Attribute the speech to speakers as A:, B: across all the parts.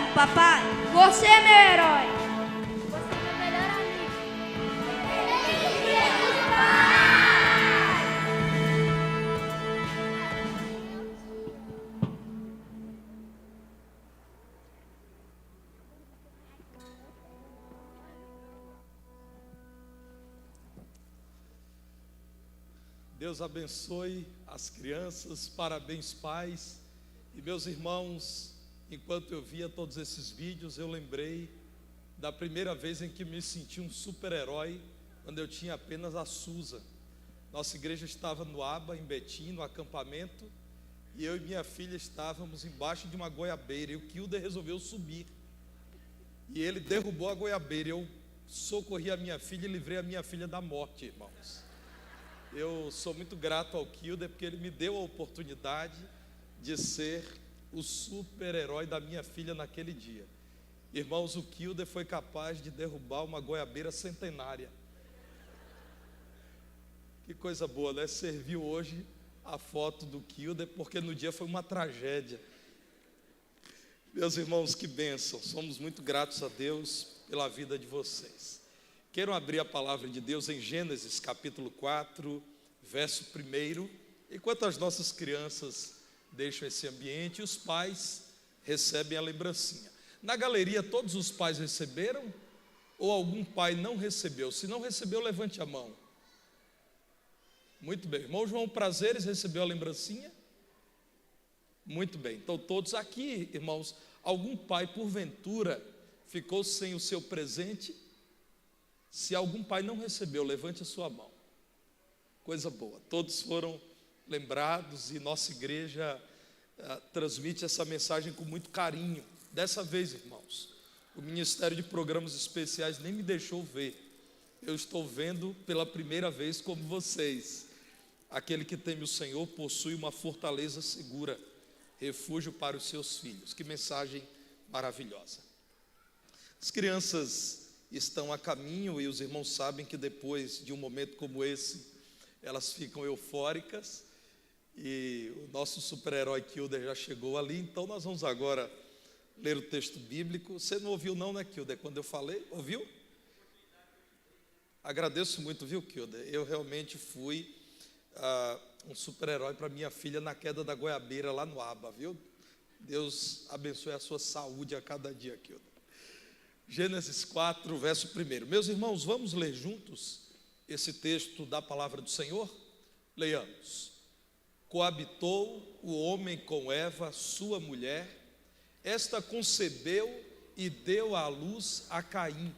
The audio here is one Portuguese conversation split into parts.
A: amo, papai. Você é meu herói.
B: Você é meu melhor amigo.
C: Deus abençoe as crianças, parabéns pais. E meus irmãos, enquanto eu via todos esses vídeos, eu lembrei da primeira vez em que me senti um super-herói, quando eu tinha apenas a Suza. Nossa igreja estava no Aba, em Betim, no acampamento, e eu e minha filha estávamos embaixo de uma goiabeira, e o Kilder resolveu subir. E ele derrubou a goiabeira, eu socorri a minha filha e livrei a minha filha da morte, irmãos. Eu sou muito grato ao Kilder, porque ele me deu a oportunidade de ser o super-herói da minha filha naquele dia. Irmãos, o Kilder foi capaz de derrubar uma goiabeira centenária. Que coisa boa, né? Serviu hoje a foto do Kilder, porque no dia foi uma tragédia. Meus irmãos, que bênção, somos muito gratos a Deus pela vida de vocês. Quero abrir a palavra de Deus em Gênesis capítulo 4, verso 1. Enquanto as nossas crianças deixam esse ambiente, os pais recebem a lembrancinha. Na galeria, todos os pais receberam? Ou algum pai não recebeu? Se não recebeu, levante a mão. Muito bem. Irmão João Prazeres recebeu a lembrancinha? Muito bem. Então todos aqui, irmãos, algum pai porventura ficou sem o seu presente? Se algum pai não recebeu, levante a sua mão. Coisa boa, todos foram lembrados e nossa igreja transmite essa mensagem com muito carinho. Dessa vez, irmãos, o Ministério de Programas Especiais nem me deixou ver. Eu estou vendo pela primeira vez como vocês. Aquele que teme o Senhor possui uma fortaleza segura, refúgio para os seus filhos. Que mensagem maravilhosa. As crianças estão a caminho e os irmãos sabem que depois de um momento como esse, elas ficam eufóricas e o nosso super-herói Kilder já chegou ali, então nós vamos agora ler o texto bíblico. Você não ouviu não, né, Kilder, quando eu falei? Ouviu? Agradeço muito, viu, Kilder? Eu realmente fui um super-herói para minha filha na queda da goiabeira lá no Aba, viu? Deus abençoe a sua saúde a cada dia, Kilder. Gênesis 4, verso 1. Meus irmãos, vamos ler juntos esse texto da palavra do Senhor? Leiamos. Coabitou o homem com Eva, sua mulher. Esta concebeu e deu à luz a Caim.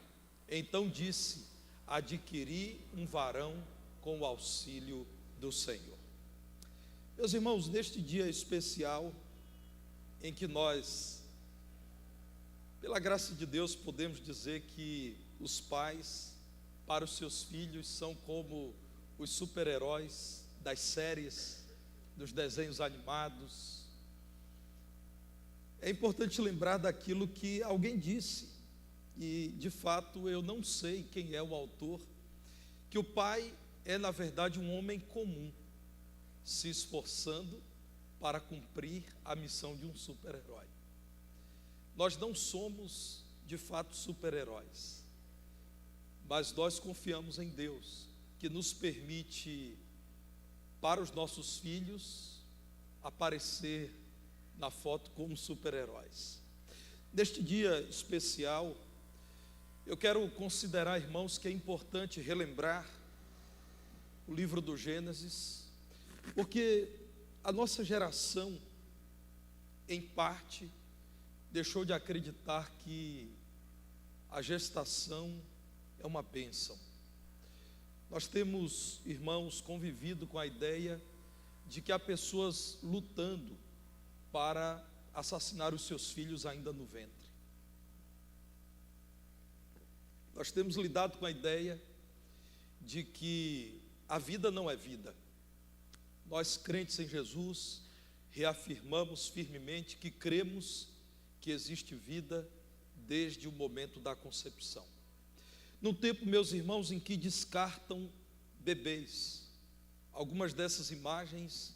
C: Então disse: adquiri um varão com o auxílio do Senhor. Meus irmãos, neste dia especial em que nós, pela graça de Deus, podemos dizer que os pais, para os seus filhos, são como os super-heróis das séries, dos desenhos animados. É importante lembrar daquilo que alguém disse, e de fato eu não sei quem é o autor, que o pai é na verdade um homem comum, se esforçando para cumprir a missão de um super-herói. Nós não somos, de fato, super-heróis, mas nós confiamos em Deus, que nos permite, para os nossos filhos, aparecer na foto como super-heróis. Neste dia especial, eu quero considerar, irmãos, que é importante relembrar o livro do Gênesis, porque a nossa geração, em parte, deixou de acreditar que a gestação é uma bênção. Nós temos, irmãos, convivido com a ideia de que há pessoas lutando para assassinar os seus filhos ainda no ventre. Nós temos lidado com a ideia de que a vida não é vida. Nós, crentes em Jesus, reafirmamos firmemente que cremos que existe vida desde o momento da concepção. No tempo, meus irmãos, em que descartam bebês, algumas dessas imagens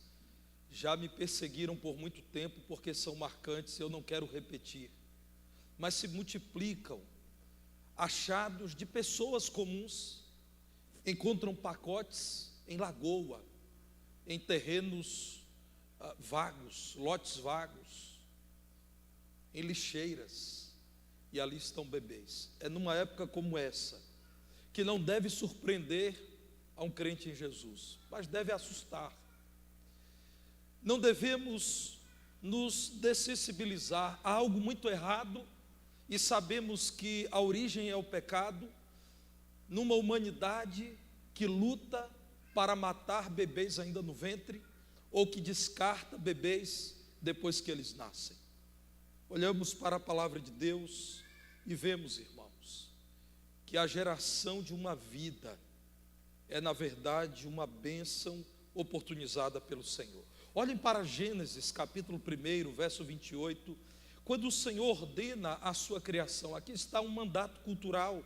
C: já me perseguiram por muito tempo, porque são marcantes e eu não quero repetir. mas se multiplicam. Achados de pessoas comuns encontram pacotes em lagoa, em terrenos vagos, lotes vagos, em lixeiras, e ali estão bebês. É numa época como essa que não deve surpreender a um crente em Jesus, mas deve assustar. Não devemos nos dessensibilizar a algo muito errado, e sabemos que a origem é o pecado, numa humanidade que luta para matar bebês ainda no ventre, ou que descarta bebês depois que eles nascem. Olhamos para a palavra de Deus e vemos, irmãos, que a geração de uma vida é, na verdade, uma bênção oportunizada pelo Senhor. Olhem para Gênesis, capítulo 1, verso 28, quando o Senhor ordena a sua criação. Aqui está um mandato cultural.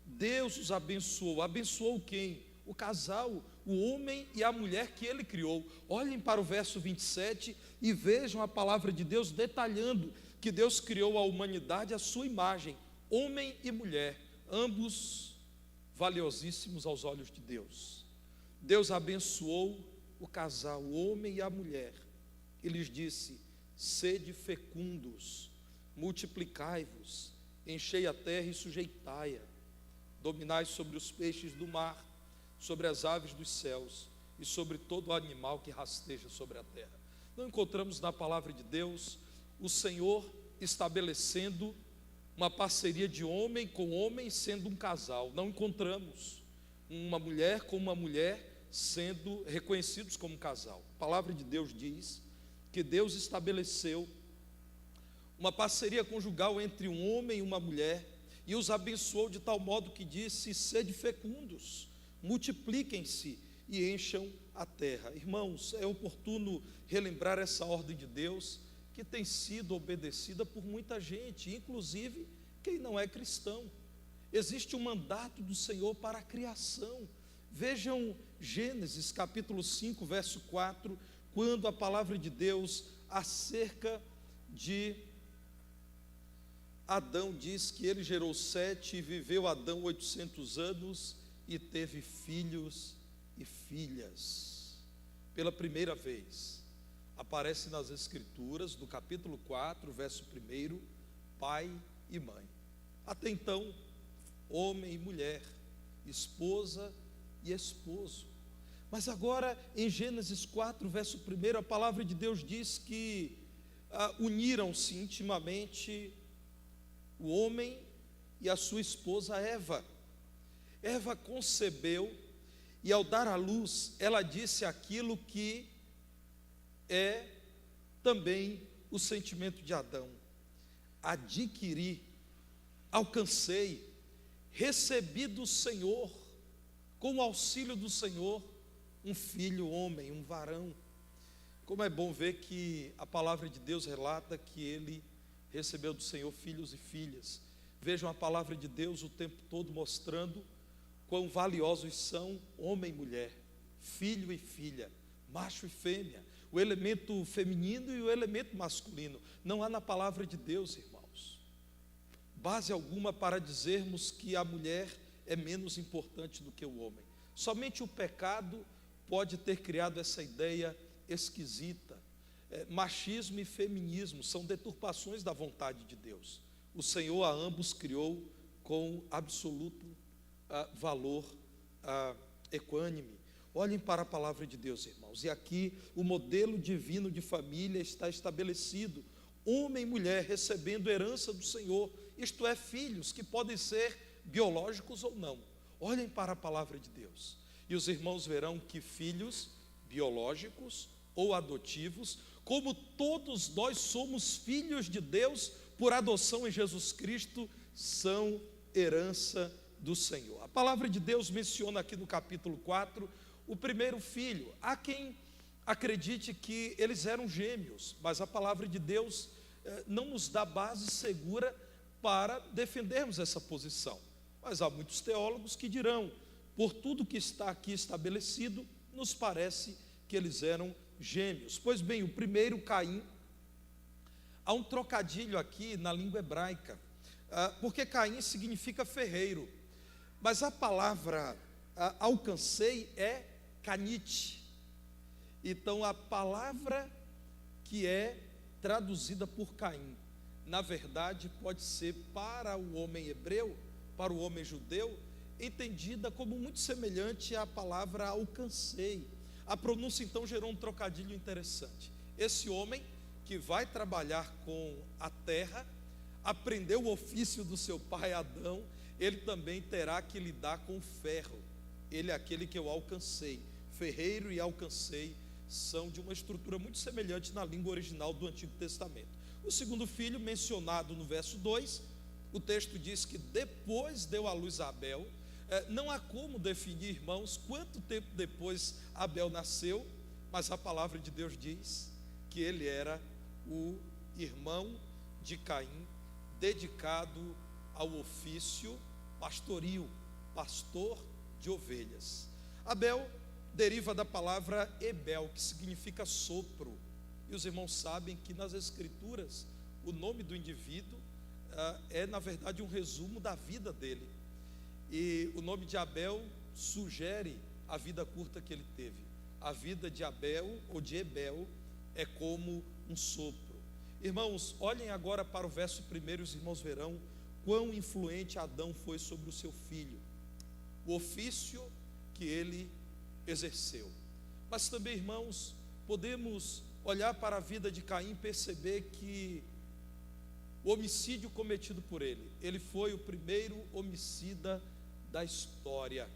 C: Deus os abençoou. Abençoou quem? O casal, o homem e a mulher que ele criou. Olhem para o verso 27 e vejam a palavra de Deus detalhando que Deus criou a humanidade à sua imagem, homem e mulher, ambos valiosíssimos aos olhos de Deus. Deus abençoou o casal, o homem e a mulher, e lhes disse: sede fecundos, multiplicai-vos, enchei a terra e sujeitai-a, dominai sobre os peixes do mar, sobre as aves dos céus e sobre todo animal que rasteja sobre a terra. Não encontramos na palavra de Deus o Senhor estabelecendo uma parceria de homem com homem sendo um casal. Não encontramos uma mulher com uma mulher sendo reconhecidos como casal. A palavra de Deus diz que Deus estabeleceu uma parceria conjugal entre um homem e uma mulher e os abençoou de tal modo que disse: sede fecundos, multipliquem-se e encham a terra. Irmãos, é oportuno relembrar essa ordem de Deus que tem sido obedecida por muita gente, inclusive quem não é cristão. Existe um mandato do Senhor para a criação. Vejam Gênesis capítulo 5, verso 4, quando a palavra de Deus acerca de Adão diz que ele gerou Sete, e viveu Adão 800 anos e teve filhos e filhas. Pela primeira vez aparece nas Escrituras, do capítulo 4, verso 1, pai e mãe. Até então, homem e mulher, esposa e esposo. Mas agora, em Gênesis 4, verso 1, a palavra de Deus diz que uniram-se intimamente o homem e a sua esposa Eva. Eva concebeu, e ao dar à luz, ela disse aquilo que é também o sentimento de Adão: adquiri, alcancei, recebi do Senhor, com o auxílio do Senhor, um filho homem, um varão. Como é bom ver que a palavra de Deus relata que ele recebeu do Senhor filhos e filhas. Vejam a palavra de Deus o tempo todo mostrando quão valiosos são homem e mulher, filho e filha, macho e fêmea, o elemento feminino e o elemento masculino. Não há na palavra de Deus, irmãos, base alguma para dizermos que a mulher é menos importante do que o homem. Somente o pecado pode ter criado essa ideia esquisita. Machismo e feminismo são deturpações da vontade de Deus. O Senhor a ambos criou com absoluto valor equânime. Olhem para a palavra de Deus, irmãos, e aqui o modelo divino de família está estabelecido: homem e mulher recebendo herança do Senhor, isto é, filhos que podem ser biológicos ou não. Olhem para a palavra de Deus e os irmãos verão que filhos biológicos ou adotivos, como todos nós somos filhos de Deus por adoção em Jesus Cristo, são herança do Senhor. A palavra de Deus menciona aqui no capítulo 4 o primeiro filho. Há quem acredite que eles eram gêmeos, mas a palavra de Deus não nos dá base segura para defendermos essa posição. Mas há muitos teólogos que dirão: por tudo que está aqui estabelecido, nos parece que eles eram gêmeos. Pois bem, o primeiro, Caim, há um trocadilho aqui na língua hebraica. porque Caim significa ferreiro, mas a palavra alcancei é canite. Então a palavra que é traduzida por Caim, na verdade pode ser para o homem hebreu, para o homem judeu, entendida como muito semelhante à palavra alcancei. A pronúncia então gerou um trocadilho interessante. Esse homem que vai trabalhar com a terra, aprendeu o ofício do seu pai Adão, ele também terá que lidar com o ferro. Ele é aquele que eu alcancei. Ferreiro e alcancei são de uma estrutura muito semelhante na língua original do Antigo Testamento. O segundo filho, mencionado no verso 2, o texto diz que depois deu à luz a Abel. Não há como definir, irmãos, quanto tempo depois Abel nasceu, mas a palavra de Deus diz que ele era o irmão de Caim, dedicado ao ofício pastoril, pastor de ovelhas. Abel deriva da palavra Ebel, que significa sopro. E os irmãos sabem que nas Escrituras o nome do indivíduo é na verdade um resumo da vida dele. E o nome de Abel sugere a vida curta que ele teve. A vida de Abel ou de Ebel é como um sopro. Irmãos, olhem agora para o verso 1, os irmãos verão quão influente Adão foi sobre o seu filho, o ofício que ele exerceu. Mas também, irmãos, podemos olhar para a vida de Caim e perceber que o homicídio cometido por ele foi o primeiro homicida da história.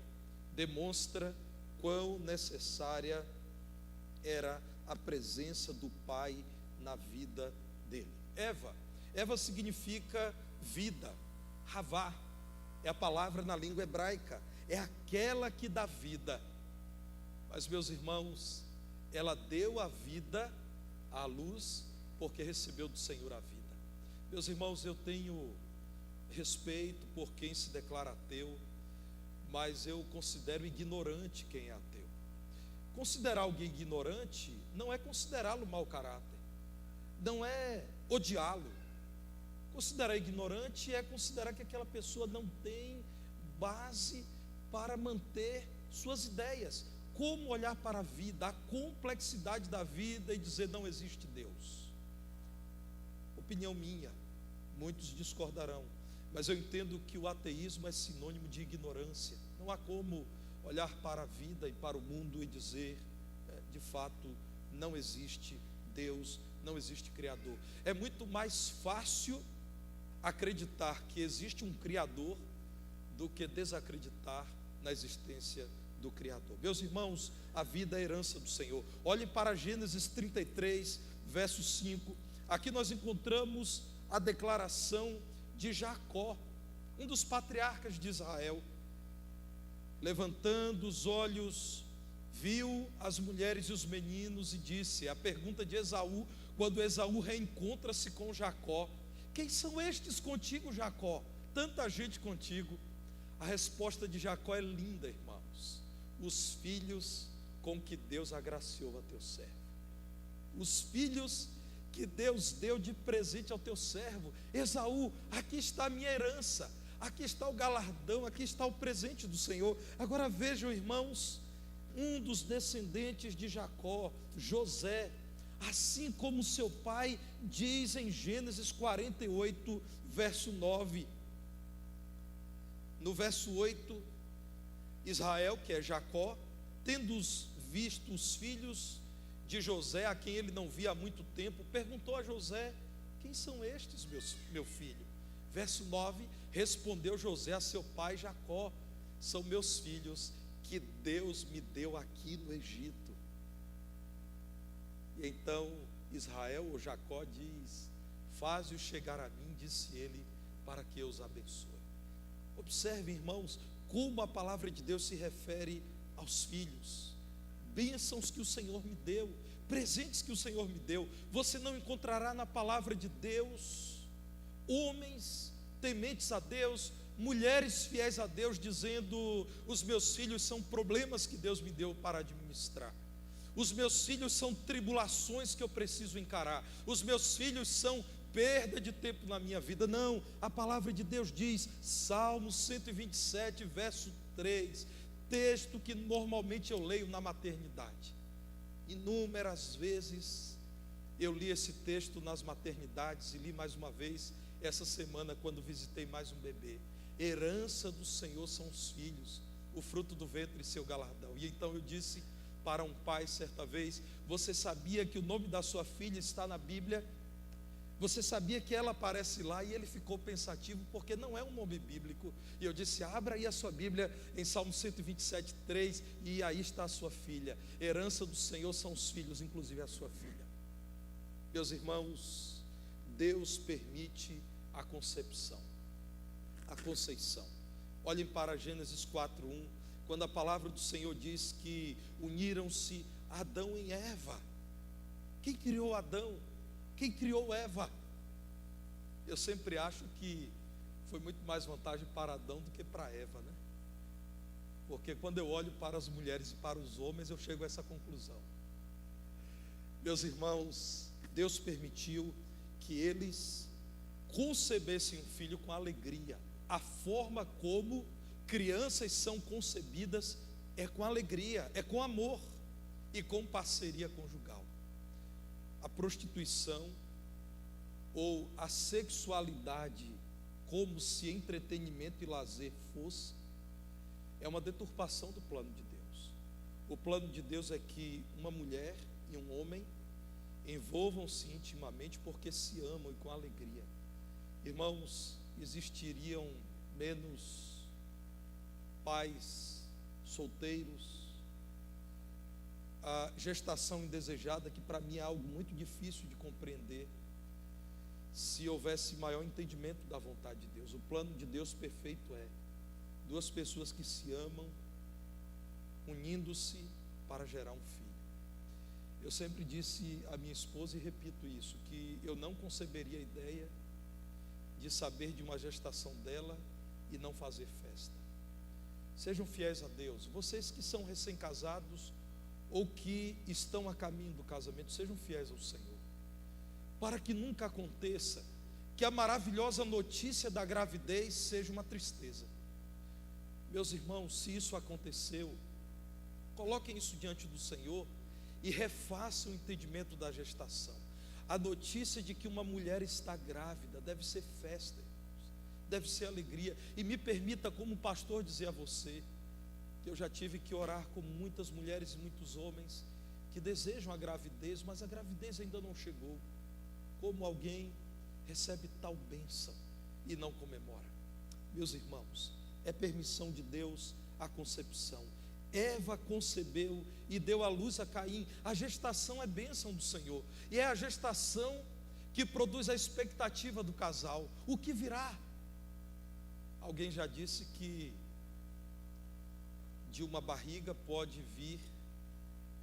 C: Demonstra quão necessária era a presença do pai na vida dele. Eva significa vida. Havá é a palavra na língua hebraica, é aquela que dá vida. Mas, meus irmãos, ela deu a vida à luz porque recebeu do Senhor a vida. Meus irmãos, eu tenho respeito por quem se declara ateu, mas eu considero ignorante quem é ateu. Considerar alguém ignorante não é considerá-lo mau caráter, não é odiá-lo. Considerar ignorante é considerar que aquela pessoa não tem base para manter suas ideias. Como olhar para a vida, a complexidade da vida e dizer não existe Deus? Opinião minha, muitos discordarão, mas eu entendo que o ateísmo é sinônimo de ignorância. Não há como olhar para a vida e para o mundo e dizer, de fato, não existe Deus, não existe Criador. É muito mais fácil acreditar que existe um Criador do que desacreditar na existência do Criador. Meus irmãos, a vida é a herança do Senhor. Olhem para Gênesis 33, verso 5. Aqui nós encontramos a declaração de Jacó, um dos patriarcas de Israel. Levantando os olhos, viu as mulheres e os meninos e disse, a pergunta de Esaú, quando Esaú reencontra-se com Jacó: quem são estes contigo, Jacó? Tanta gente contigo. A resposta de Jacó é linda, irmãos. Os filhos com que Deus agraciou a teu servo. Os filhos que Deus deu de presente ao teu servo. Esaú, aqui está a minha herança, aqui está o galardão, aqui está o presente do Senhor. Agora vejam, irmãos, um dos descendentes de Jacó, José, assim como seu pai, diz em Gênesis 48, verso 9. No verso 8, Israel, que é Jacó, tendo visto os filhos de José, a quem ele não via há muito tempo, perguntou a José: quem são estes, meu filho? Verso 9, respondeu José a seu pai Jacó: são meus filhos que Deus me deu aqui no Egito. E então Israel, ou Jacó, diz: faze-os chegar a mim, disse ele, para que eu os abençoe. Observe, irmãos, como a palavra de Deus se refere aos filhos. Bênçãos que o Senhor me deu, presentes que o Senhor me deu. Você não encontrará na palavra de Deus homens tementes a Deus, mulheres fiéis a Deus, dizendo: os meus filhos são problemas que Deus me deu para administrar, os meus filhos são tribulações que eu preciso encarar, os meus filhos são perda de tempo na minha vida. Não, a palavra de Deus diz, Salmo 127, verso 3, texto que normalmente eu leio na maternidade. Inúmeras vezes eu li esse texto nas maternidades e li mais uma vez essa semana quando visitei mais um bebê. Herança do Senhor são os filhos, o fruto do ventre e seu galardão. E então eu disse para um pai certa vez: você sabia que o nome da sua filha está na Bíblia? Você sabia que ela aparece lá? E ele ficou pensativo, porque não é um nome bíblico. E eu disse: abra aí a sua Bíblia em Salmo 127, 3, e aí está a sua filha. Herança do Senhor são os filhos, inclusive a sua filha. Meus irmãos, Deus permite a concepção, a conceição. Olhem para Gênesis 4:1, quando a palavra do Senhor diz que uniram-se Adão e Eva. Quem criou Adão? Quem criou Eva? Eu sempre acho que foi muito mais vantagem para Adão do que para Eva, né? Porque quando eu olho para as mulheres e para os homens, eu chego a essa conclusão. Meus irmãos, Deus permitiu que eles concebessem um filho com alegria. A forma como crianças são concebidas é com alegria, é com amor e com parceria conjugal. A prostituição ou a sexualidade, como se entretenimento e lazer fosse, é uma deturpação do plano de Deus. O plano de Deus é que uma mulher e um homem envolvam-se intimamente porque se amam e com alegria. Irmãos, existiriam menos pais solteiros, a gestação indesejada, que para mim é algo muito difícil de compreender, se houvesse maior entendimento da vontade de Deus. O plano de Deus perfeito é duas pessoas que se amam, unindo-se para gerar um filho. Eu sempre disse à minha esposa, e repito isso, que eu não conceberia a ideia de saber de uma gestação dela e não fazer festa. Sejam fiéis a Deus. Vocês que são recém-casados ou que estão a caminho do casamento, sejam fiéis ao Senhor, para que nunca aconteça que a maravilhosa notícia da gravidez seja uma tristeza. Meus irmãos, se isso aconteceu, coloquem isso diante do Senhor e refaçam o entendimento da gestação. A notícia de que uma mulher está grávida deve ser festa, deve ser alegria. E me permita, como pastor, dizer a você que eu já tive que orar com muitas mulheres e muitos homens que desejam a gravidez, mas a gravidez ainda não chegou. Como alguém recebe tal bênção e não comemora? Meus irmãos, é permissão de Deus a concepção. Eva concebeu e deu à luz a Caim. A gestação é bênção do Senhor, e é a gestação que produz a expectativa do casal. O que virá? Alguém já disse que de uma barriga pode vir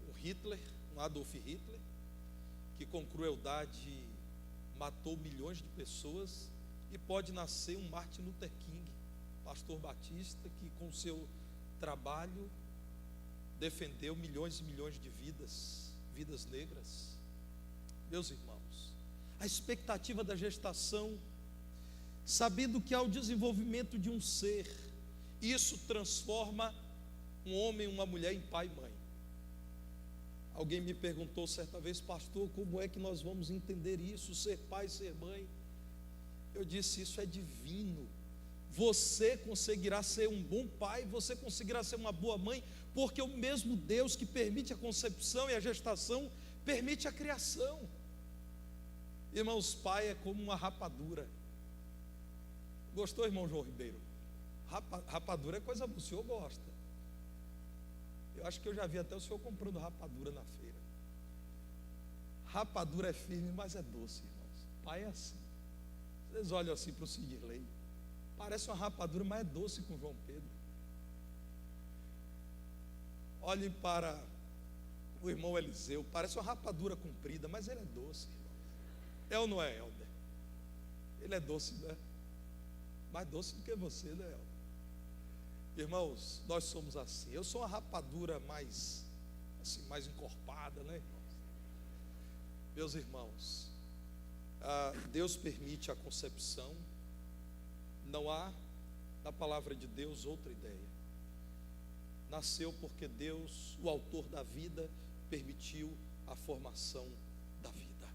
C: um Hitler, um Adolf Hitler, que com crueldade matou milhões de pessoas, e pode nascer um Martin Luther King, pastor batista, que com seu trabalho defendeu milhões e milhões de vidas negras. Meus irmãos, a expectativa da gestação, sabendo que há o desenvolvimento de um ser, isso transforma um homem e uma mulher em pai e mãe. Alguém me perguntou certa vez: pastor, como é que nós vamos entender isso, ser pai e ser mãe? Eu disse: isso é divino. Você conseguirá ser um bom pai, você conseguirá ser uma boa mãe, porque o mesmo Deus que permite a concepção e a gestação, permite a criação. Irmãos, pai é como uma rapadura. Gostou, irmão João Ribeiro? Rapadura é coisa boa, o senhor gosta. Eu acho que eu já vi até o senhor comprando rapadura na feira. Rapadura é firme, mas é doce, irmãos. Pai é assim. Vocês olham assim para o Sidney, parece uma rapadura, mas é doce com João Pedro. Olhem para o irmão Eliseu, parece uma rapadura comprida, mas ele é doce, irmão. É ou não é, Helder? Ele é doce, né? Mais doce do que você, né, Helder? Irmãos, nós somos assim. Eu sou uma rapadura mais encorpada, né, irmãos? Meus irmãos, Deus permite a concepção, não há na palavra de Deus outra ideia. Nasceu porque Deus, o autor da vida, permitiu a formação da vida.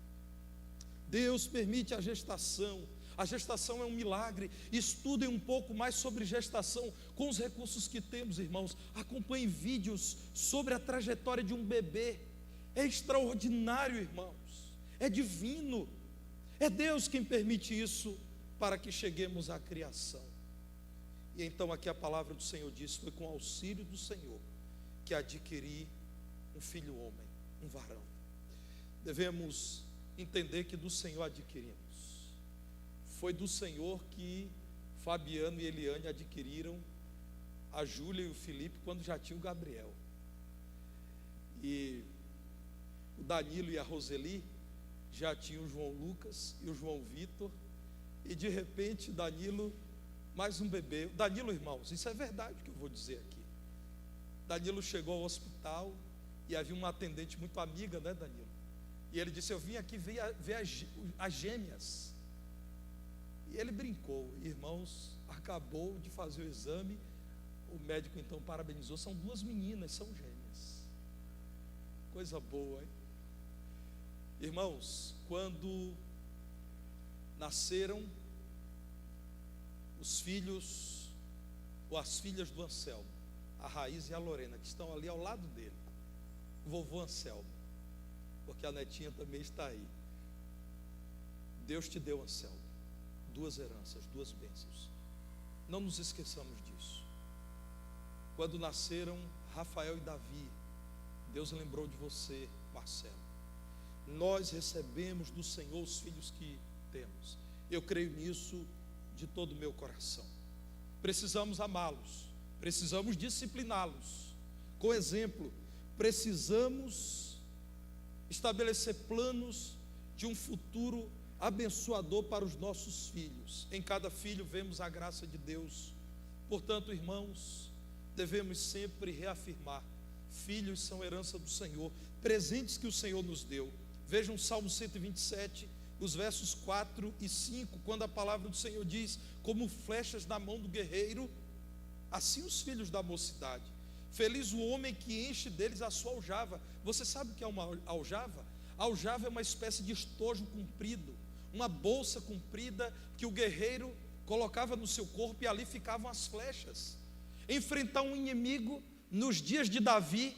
C: Deus permite a gestação. A gestação é um milagre. Estudem um pouco mais sobre gestação com os recursos que temos, irmãos. Acompanhem vídeos sobre a trajetória de um bebê. É extraordinário, irmãos. É divino. É Deus quem permite isso para que cheguemos à criação. E então aqui a palavra do Senhor diz: foi com auxílio do Senhor que adquiri um filho homem, um varão. Devemos entender que do Senhor adquirimos. Foi do Senhor que Fabiano e Eliane adquiriram a Júlia e o Felipe quando já tinha o Gabriel. E o Danilo e a Roseli já tinham o João Lucas e o João Vitor. E de repente Danilo, mais um bebê. Danilo, irmãos, isso é verdade o que eu vou dizer aqui. Danilo chegou ao hospital e havia uma atendente muito amiga, né, Danilo? E ele disse: eu vim aqui ver as gêmeas. E ele brincou, irmãos, acabou de fazer o exame, o médico então parabenizou, são duas meninas, são gêmeas. Coisa boa, hein? Irmãos, quando nasceram os filhos, ou as filhas do Anselmo, a Raiz e a Lorena, que estão ali ao lado dele, o vovô Anselmo, porque a netinha também está aí. Deus te deu, Anselmo, duas heranças, duas bênçãos. Não nos esqueçamos disso. Quando nasceram Rafael e Davi, Deus lembrou de você, Marcelo. Nós recebemos do Senhor os filhos que temos. Eu creio nisso de todo o meu coração. Precisamos amá-los, precisamos discipliná-los com exemplo, precisamos estabelecer planos de um futuro abençoador para os nossos filhos. Em cada filho vemos a graça de Deus. Portanto, irmãos, devemos sempre reafirmar: filhos são herança do Senhor, presentes que o Senhor nos deu. Vejam Salmo 127, os versos 4 e 5, quando a palavra do Senhor diz: como flechas na mão do guerreiro, assim os filhos da mocidade. Feliz o homem que enche deles a sua aljava. Você sabe o que é uma aljava? A aljava é uma espécie de estojo comprido, uma bolsa comprida que o guerreiro colocava no seu corpo, e ali ficavam as flechas. Enfrentar um inimigo nos dias de Davi,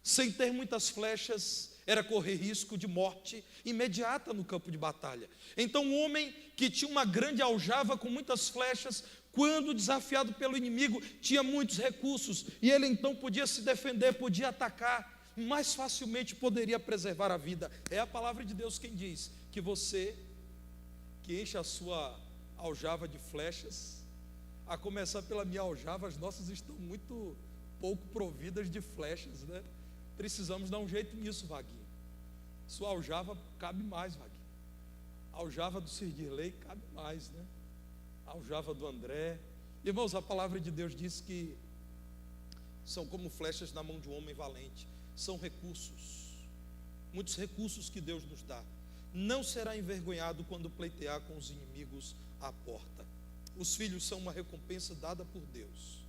C: sem ter muitas flechas, era correr risco de morte imediata no campo de batalha. Então um homem que tinha uma grande aljava com muitas flechas, quando desafiado pelo inimigo, tinha muitos recursos, e ele então podia se defender, podia atacar, mais facilmente poderia preservar a vida. É a palavra de Deus quem diz que você que enche a sua aljava de flechas, a começar pela minha aljava, as nossas estão muito pouco providas de flechas, né? Precisamos dar um jeito nisso, Vaguinho. Sua aljava cabe mais, Vaguinho. A aljava do Cirdirley cabe mais, né? A aljava do André. Irmãos, a palavra de Deus diz que são como flechas na mão de um homem valente. São recursos, muitos recursos que Deus nos dá. Não será envergonhado quando pleitear com os inimigos à porta. Os filhos são uma recompensa dada por Deus.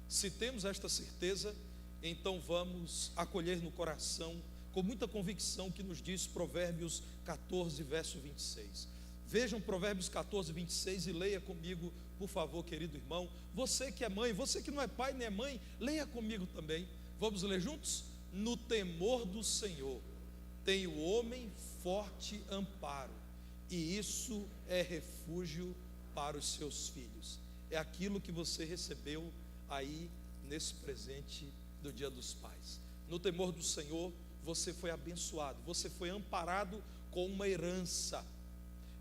C: Se temos esta certeza, então vamos acolher no coração, com muita convicção, que nos diz Provérbios 14, verso 26. Vejam Provérbios 14, 26 e leia comigo, por favor, querido irmão. Você que é mãe, você que não é pai nem é mãe, leia comigo também. Vamos ler juntos? No temor do Senhor tem o homem forte amparo, e isso é refúgio para os seus filhos. É aquilo que você recebeu aí nesse presente do Dia dos Pais. No temor do Senhor, você foi abençoado, você foi amparado com uma herança.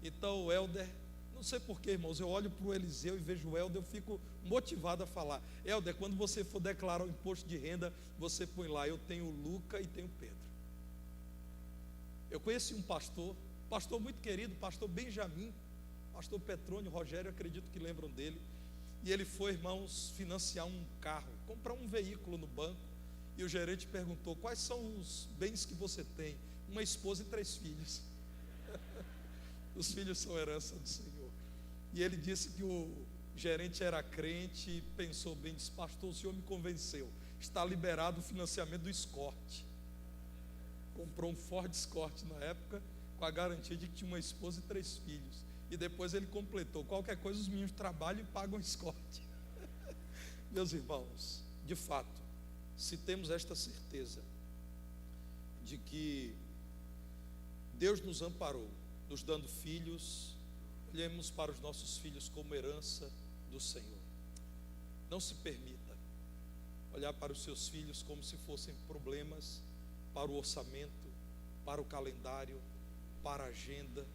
C: Então o Helder, não sei porquê, irmãos, eu olho para o Eliseu e vejo o Helder, eu fico motivado a falar: Helder, quando você for declarar o imposto de renda, você põe lá: eu tenho o Luca e tenho o Pedro. Eu conheci um pastor muito querido, pastor Benjamin, pastor Petrônio, Rogério, acredito que lembram dele. E ele foi, irmãos, financiar um carro, comprar um veículo no banco. E o gerente perguntou: quais são os bens que você tem? Uma esposa e 3 filhos. Os filhos são herança do Senhor. E ele disse que o gerente era crente e pensou bem, disse: pastor, o senhor me convenceu, está liberado o financiamento do Escort. Comprou um Ford Escort na época, com a garantia de que tinha uma esposa e 3 filhos. E depois ele completou: qualquer coisa os meninos trabalham e pagam Escort. Meus irmãos, de fato, se temos esta certeza de que Deus nos amparou, nos dando filhos, olhemos para os nossos filhos como herança do Senhor. Não se permita olhar para os seus filhos como se fossem problemas para o orçamento, para o calendário, para a agenda.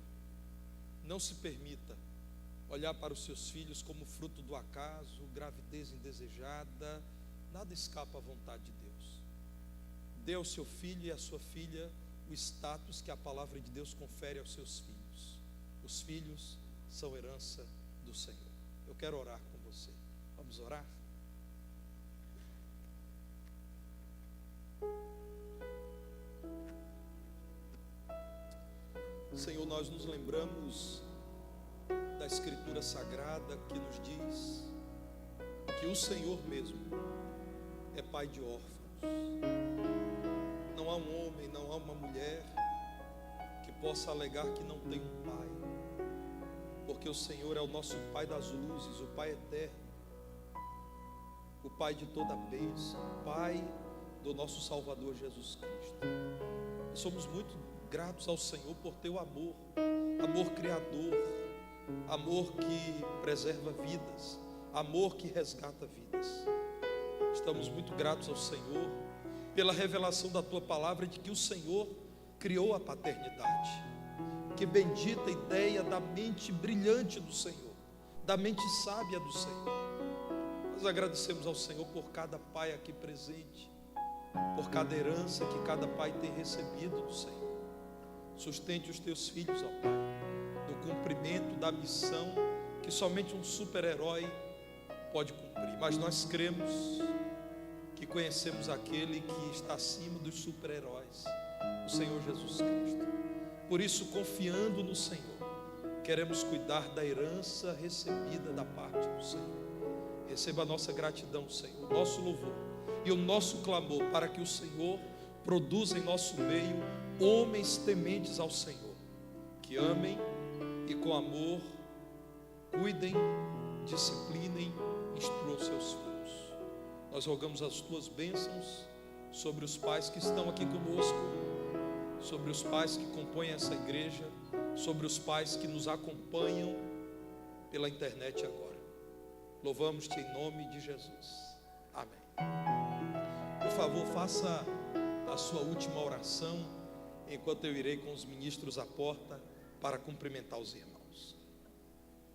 C: Não se permita olhar para os seus filhos como fruto do acaso, gravidez indesejada. Nada escapa à vontade de Deus. Dê ao seu filho e à sua filha o status que a palavra de Deus confere aos seus filhos. Os filhos são herança do Senhor. Eu quero orar com você. Vamos orar? Senhor, nós nos lembramos da Escritura Sagrada que nos diz que o Senhor mesmo é pai de órfãos. Não há um homem, não há uma mulher que possa alegar que não tem um pai, porque o Senhor é o nosso Pai das luzes, o Pai eterno, o Pai de toda bênção, o Pai do nosso Salvador Jesus Cristo. E somos muito gratos ao Senhor por teu amor, amor criador, amor que preserva vidas, amor que resgata vidas. Estamos muito gratos ao Senhor pela revelação da tua palavra de que o Senhor criou a paternidade. Que bendita ideia da mente brilhante do Senhor, da mente sábia do Senhor. Nós agradecemos ao Senhor por cada pai aqui presente, por cada herança que cada pai tem recebido do Senhor. Sustente os teus filhos, ó Pai, no cumprimento da missão que somente um super-herói pode cumprir. Mas nós cremos que conhecemos aquele que está acima dos super-heróis, o Senhor Jesus Cristo. Por isso, confiando no Senhor, queremos cuidar da herança recebida da parte do Senhor. Receba a nossa gratidão, Senhor, o nosso louvor e o nosso clamor para que o Senhor produza em nosso meio homens tementes ao Senhor, que amem e com amor cuidem, disciplinem, instruam seus filhos. Nós rogamos as tuas bênçãos sobre os pais que estão aqui conosco, sobre os pais que compõem essa igreja, sobre os pais que nos acompanham pela internet agora. Louvamos-te em nome de Jesus. Amém. Por favor, faça a sua última oração, enquanto eu irei com os ministros à porta para cumprimentar os irmãos.